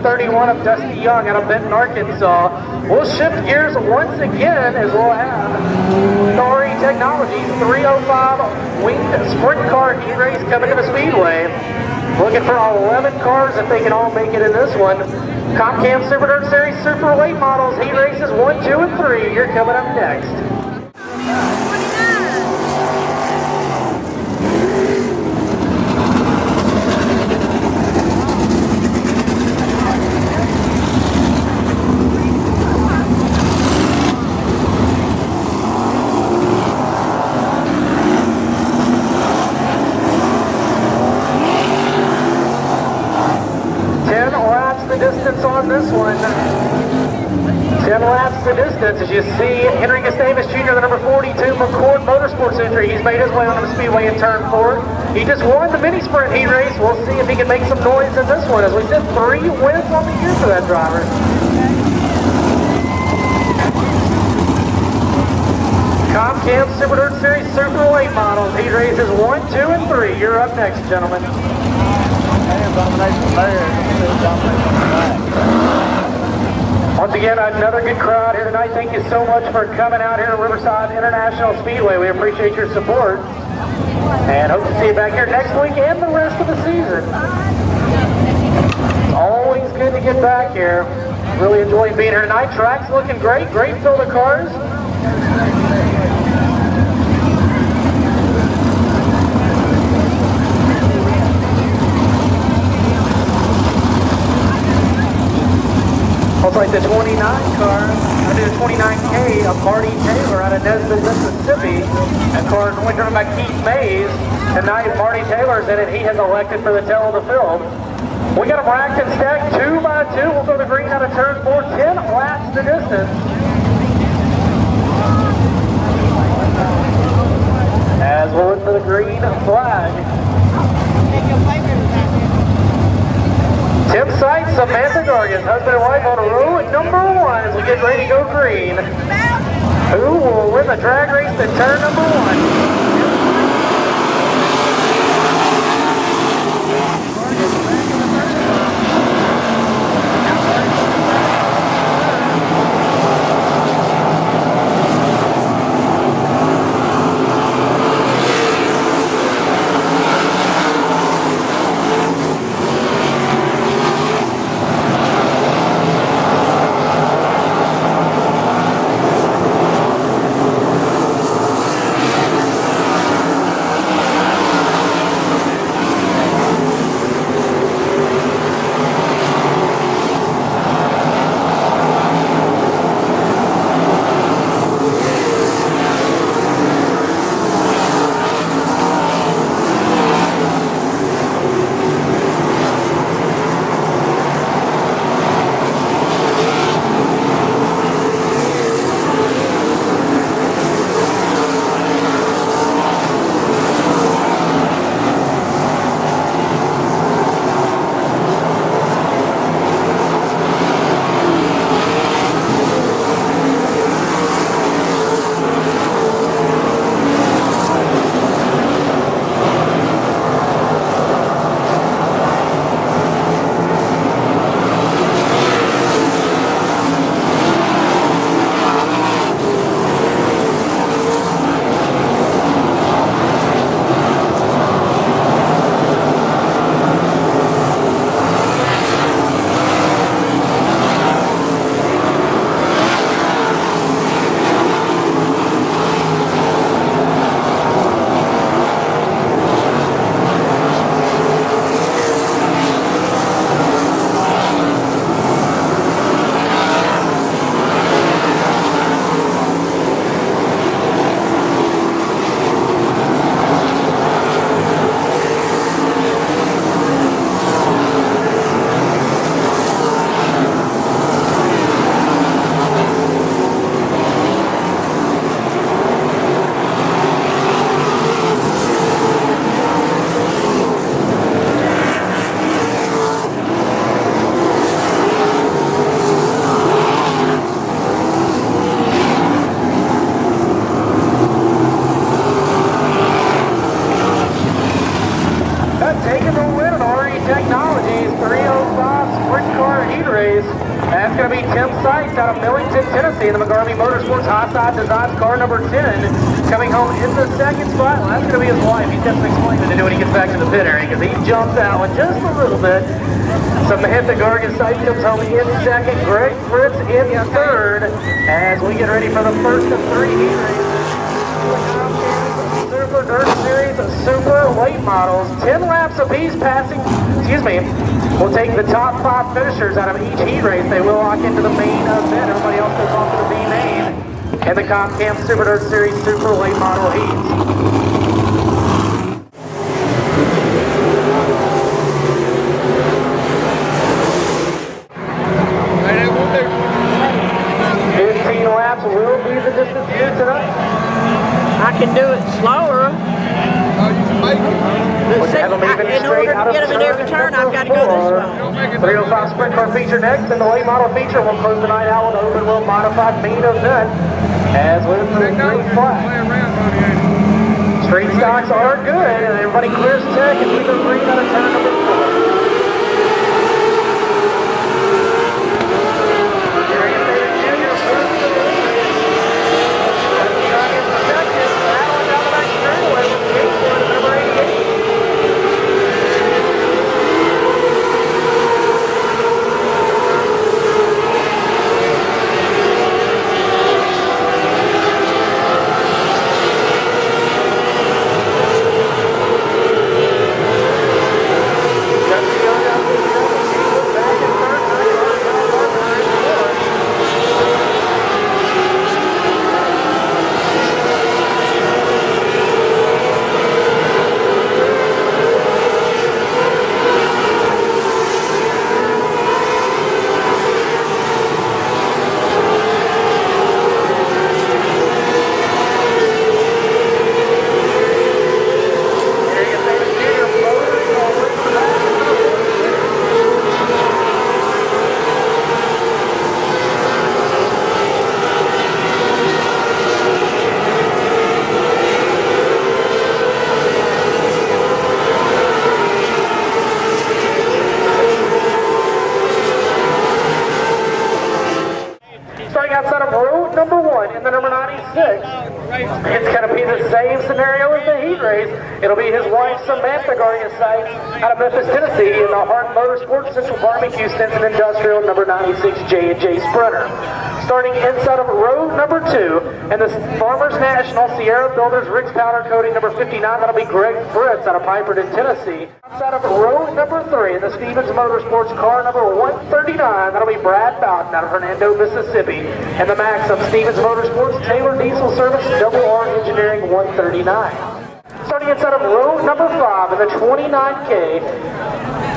31 of Dusty Young out of Benton, Arkansas. We'll shift gears once again as we'll have Story Technologies 305 winged sprint car heat race coming to the Speedway. Looking for 11 cars if they can all make it in this one. Comcam Super Dirt Series Super Late Models heat races 1, 2, and 3. You're coming up next. 10 laps the distance on this one. 10 laps the distance as you see Henry Gustavus Jr., the number 42 McCord Motorsports entry. He's made his way onto the Speedway in turn 4. He just won the mini sprint heat race. We'll see if he can make some noise in this one. As we said, 3 wins on the year for that driver. Comcam Super Dirt Series Super Late Models heat races 1, 2, and 3. You're up next, gentlemen. Once again, another good crowd here tonight. Thank you so much for coming out here to Riverside International Speedway. We appreciate your support and hope to see you back here next week and the rest of the season. It's always good to get back here. Really enjoying being here tonight. Track's looking great. Great field of cars. Looks like the 29 car, the 29K of Marty Taylor out of Nesbitt, Mississippi. That car is only driven by Keith Mays. Tonight, Marty Taylor's in it. He has elected for the tail of the field. We got them racked and stacked 2 by 2. We'll go to green out of turn 4. 10 laps the distance. As we'll look for the green flag. Tim Sight, Samantha Gargan, husband and wife on row number 1 as we get ready to go green. Who will win the drag race in turn number 1? Tennessee. And the McGarvey Motorsports High Side Designs car number 10 coming home in the second spot. Well, that's going to be his wife. He's got some explaining to do when he gets back to the pit area because he jumps out with just a little bit. So Mahitha Gargasite comes home in second. Greg Fritz in third as we get ready for the first of 3 heat races. Super Dirt Series Super Late Models. 10 laps apiece passing, we'll take the top 5 finishers out of each heat race. They will lock into the main event. Everybody else goes on to the B main and the Comcam Super Dirt Series Super Late Model heats. 15 laps will be the distance due tonight. I can do it slower. In order to get them in every turn, I've got to go this way. 305 Sprint Car feature next, and the late model feature will close the night out with an open wheel modified main event. As with the green flag. Straight stocks are good, and everybody clears tech and we go green out of turn number 4. Outside of road number 1 in the number 96. It's going to be the same scenario as the heat race. It'll be his wife Samantha Gargasite out of Memphis, Tennessee in the Hart Motorsports Central Barbecue Stinson Industrial number 96 J&J Sprinter. Starting inside of road number 2 and the Farmers National Sierra Builders Rick's Powder Coating number 59. That'll be Greg Fritz out of Piperton, Tennessee. Outside of road number 3 in the Stevens Motorsports car number 139. That'll be Brad Bowden out of Hernando, Mississippi. And the Max of Stevens Motorsports Taylor Diesel Service Double R Engineering 139. Starting inside of road number 5 in the 29K.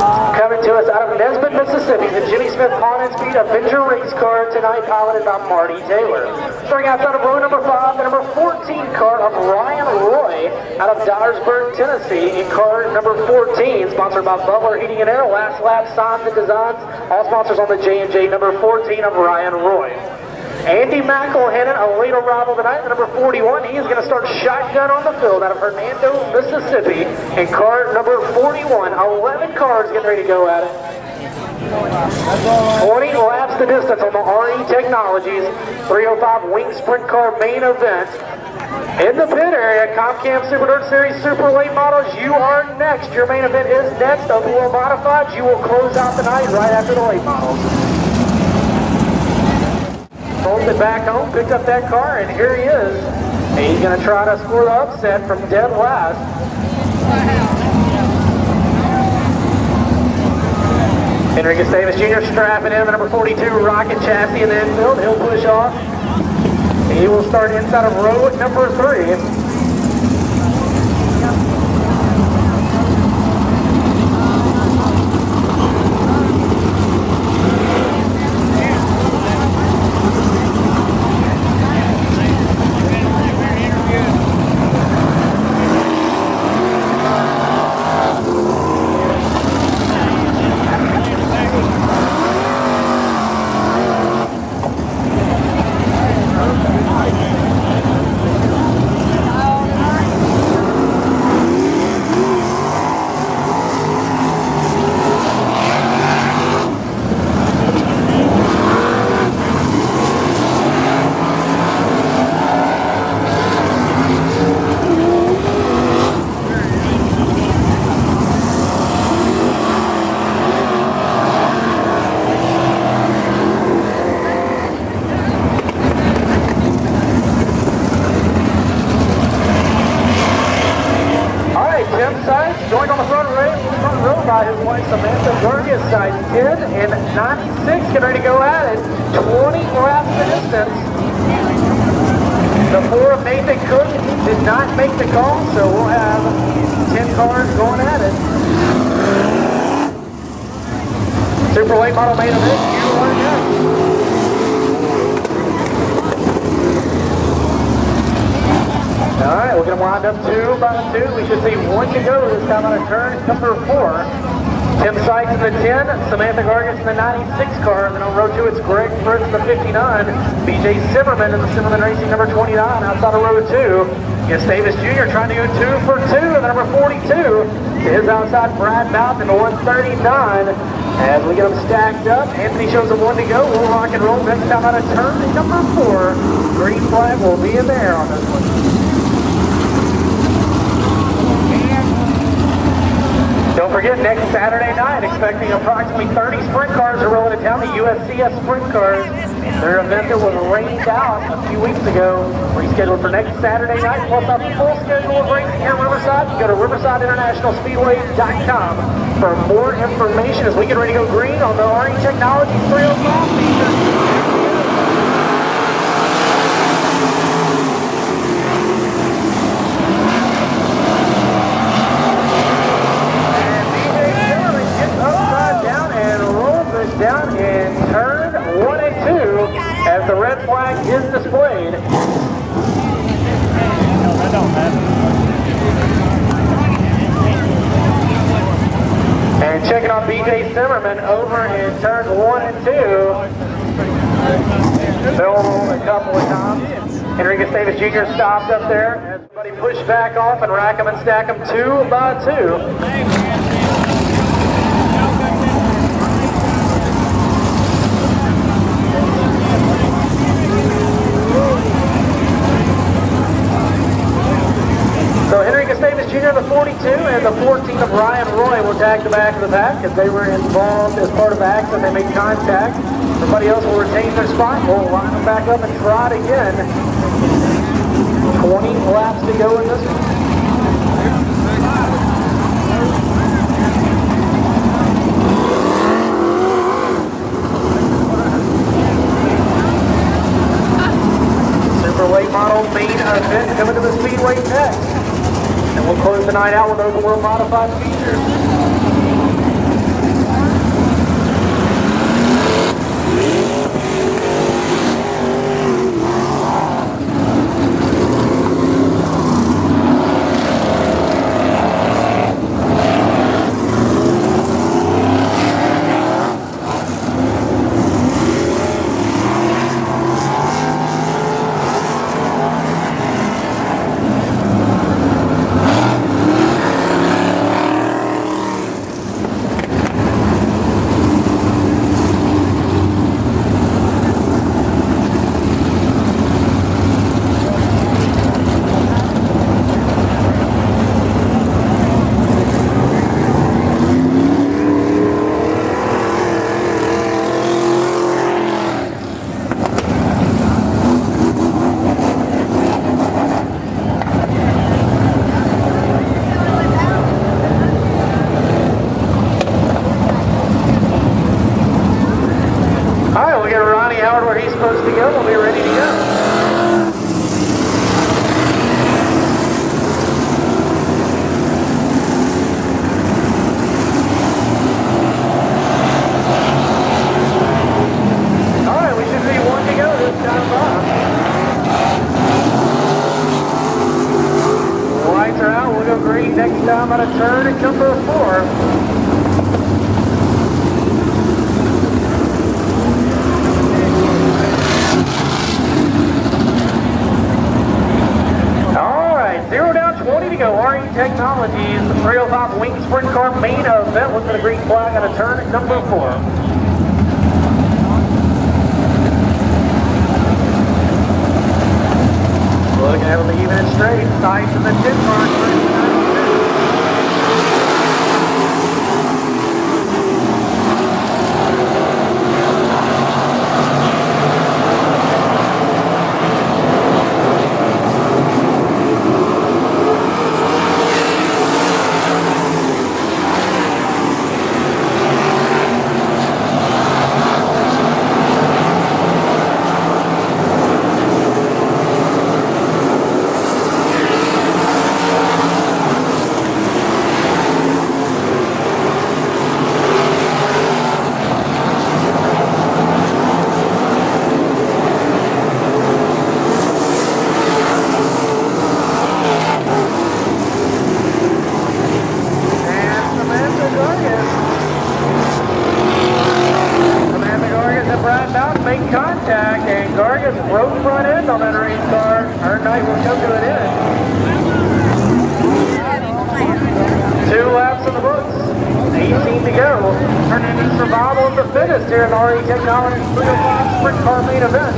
Coming to us out of Nesbitt, Mississippi, the Jimmy Smith Pawn and Speed Avenger race car tonight piloted by Marty Taylor. Starting outside of row number 5, the number 14 car of Ryan Roy out of Dyersburg, Tennessee in car number 14, sponsored by Butler Heating and Air. Last lap signs and designs. All sponsors on the J&J number 14 of Ryan Roy. Andy McElhennon, a late arrival tonight, the number 41. He is going to start shotgun on the field out of Hernando, Mississippi in car number 41. 11 cars getting ready to go at it. 20 laps the distance on the RE Technologies 305 Wing Sprint Car main event. In the pit area, Comcam Super Dirt Series Super Late Models, you are next. Your main event is next. Open Wheel Modified, you will close out the night right after the late models. Pulled it back home, picked up that car, and here he is. And he's going to try to score the upset from dead last. Henry Gustavus Jr. strapping in the number 42 Rocket Chassis in the infield. He'll push off. He will start inside of row number 3. his wife Samantha Vargas, size 10 and 96, getting ready to go at it. 20 laps the distance. The 4 of Nathan Cook did not make the call, so we'll have 10 cars going at it. Super late model main event, you are next. All right, we're going to wind up 2 by 2. We should see 1 to go this time on a turn number 4. Tim Sykes in the 10, Samantha Vargas in the 96 car. Then on row 2, it's Greg Fritz in the 59, BJ Zimmerman in the Zimmerman Racing number 29 outside of row 2. Yes, Davis Jr. trying to go 2 for 2 in the number 42. To his outside, Brad Bouth in the 139. As we get them stacked up, Anthony shows them 1 to go. We'll rock and roll next time on a turn number 4. Green flag will be in there on this one. Don't forget, next Saturday night, expecting approximately 30 sprint cars to roll into town, the USCS Sprint Cars. Their event that was rained out a few weeks ago, rescheduled for next Saturday night, plus a full schedule of racing here in Riverside. You go to riversideinternationalspeedway.com for more information as we get ready to go green on the RE Technologies 305 feature. Down in turn 1 and 2 as the red flag is displayed. And checking on BJ Zimmerman over in turn 1 and 2. They'll roll a couple of times. Enriquez Davis Jr. stopped up there as everybody pushed back off and rack them and stack them 2 by 2. So Enriquez Davis Jr., the 42, and the 14 of Ryan Roy will tag the back of the pack as they were involved as part of the accident. They made contact. Everybody else will retain their spot. We'll line them back up and try it again. 20 laps to go in this one. Super late model main event coming to the Speedway next. And we'll close the night out with open world modified features. Where he's supposed to go, we'll be ready to go. All right, we should be 1 to go this time by. Lights are out, we'll go green next time on a turn at number 4. RE Technologies, the 305 Wing Sprint Car main event. Looking at a green flag on a turn at number 4. Looking at them even and straight. Sykes in the 10 car. to an end. 2 laps in the books. 18 to go. Turning into survival of the fittest here in the RE Technologies 305 Sprint Car main event.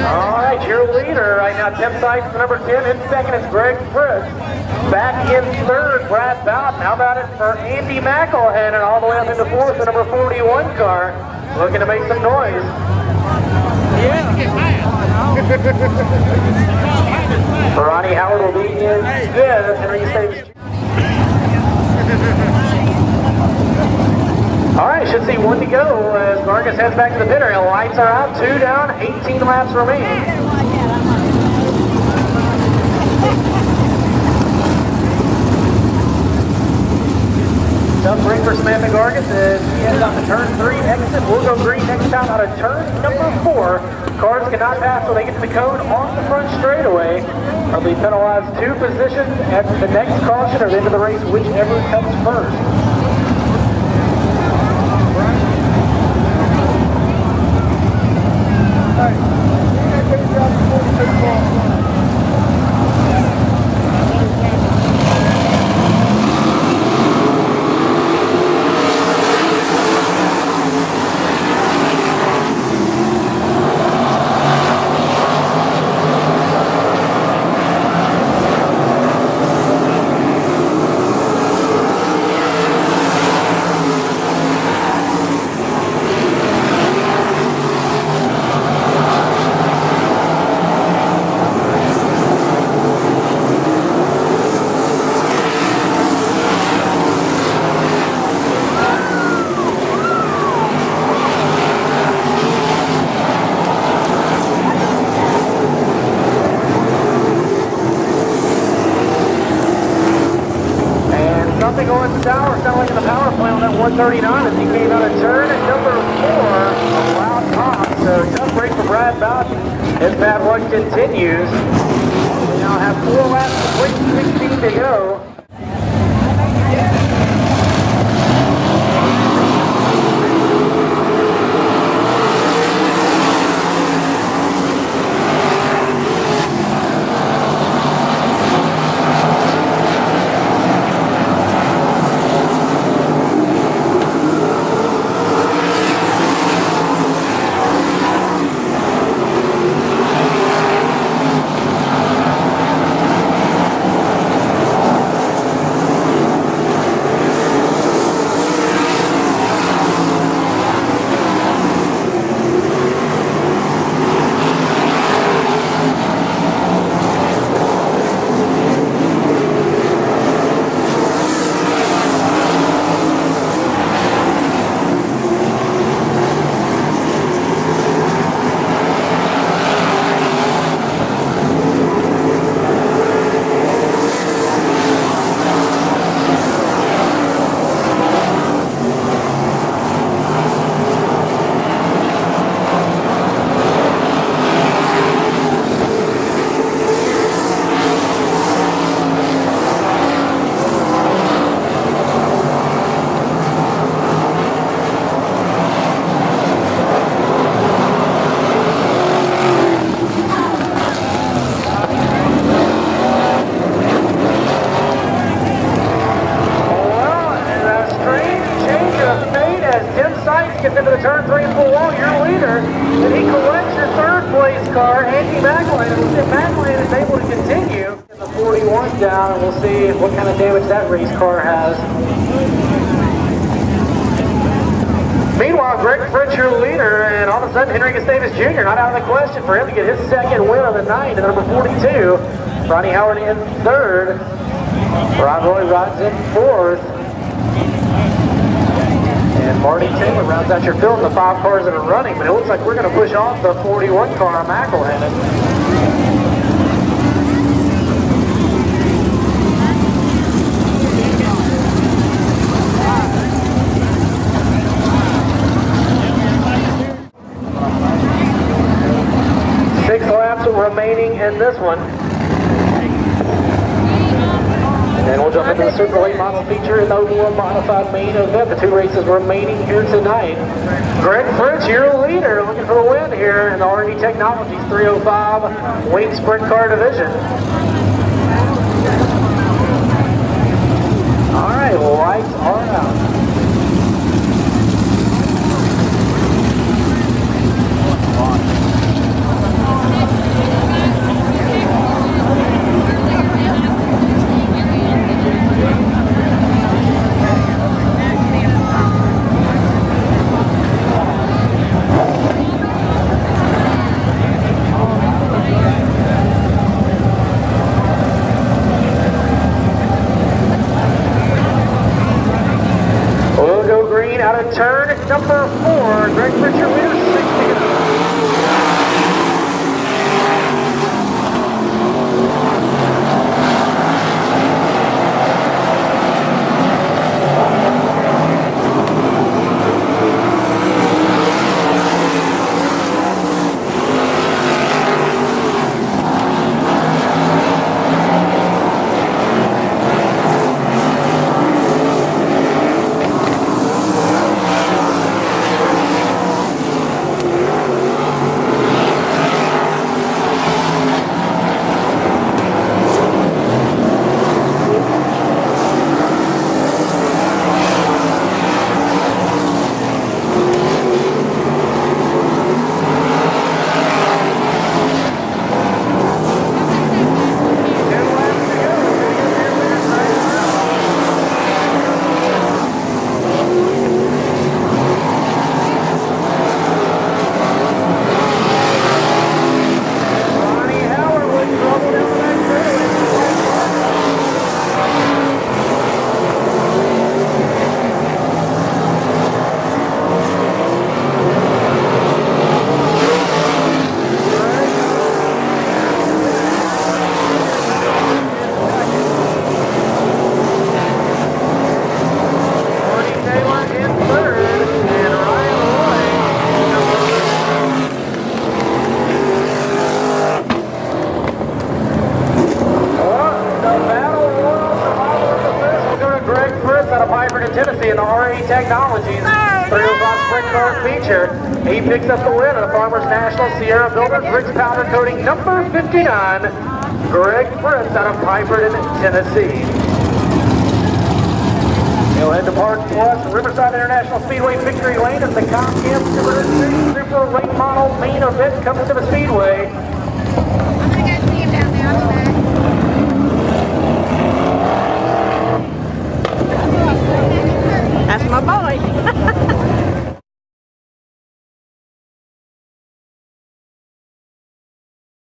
Alright, your leader right now, Tim Sykes, number 10. In second is Greg Fritz. Back in third, Brad Bowden. How about it for Andy McElhannon, and all the way up into fourth, the number 41 car. Looking to make some noise. Ronnie Howard will be in fifth. Henry Staves. Alright, should see 1 to go as Vargas heads back to the pit area. Lights are out, 2 down, 18 laps remaining. Tough break for Samantha Vargas as he heads out to turn 3 exit. We'll go green next time out of turn number 4. Cars cannot pass till they get to the cone on the front straightaway. They'll be penalized 2 positions at the next caution or the end of the race, whichever comes first. Going sour, sounding like in the power plant on that 139 as he came out of turn at number 4, a loud pop. So tough break for Brad Bowden as that one continues. We now have 4 laps complete, 16 to go. Gets into the turn 3 and 4 wall, your leader, and he collects your third place car, Andy McElhannon. We'll see if McElhannon is able to continue. Get the 41 down, and we'll see what kind of damage that race car has. Meanwhile, Greg Fritz, your leader, and all of a sudden, Henry Gustavus Jr. not out of the question for him to get his second win of the night, and number 42. Ronnie Howard in third. Ron Roy rides in fourth. And Marty Taylor rounds out your field in the 5 cars that are running, but it looks like we're going to push off the 41 car, McElhannon. Remaining in this one. And we'll jump into the super late model feature in the overall modified main event. The 2 races remaining here tonight. Greg Fritz, your leader, looking for the win here in the RD Technologies 305 Wing Sprint Car Division. All right, lights are out. Out of turn number 4, Greg Fritz, your leader, 6 to go. Tennessee in the RA Technologies 305 Sprint Car feature. He picks up the win at the Farmers National Sierra Builders Briggs Powder Coating number 59, Greg Fritz out of Piperton, Tennessee. He'll head to Park Plus, Riverside International Speedway Victory Lane as the Comcast Super Late Model main event comes to the Speedway. I'm going to go see him down there.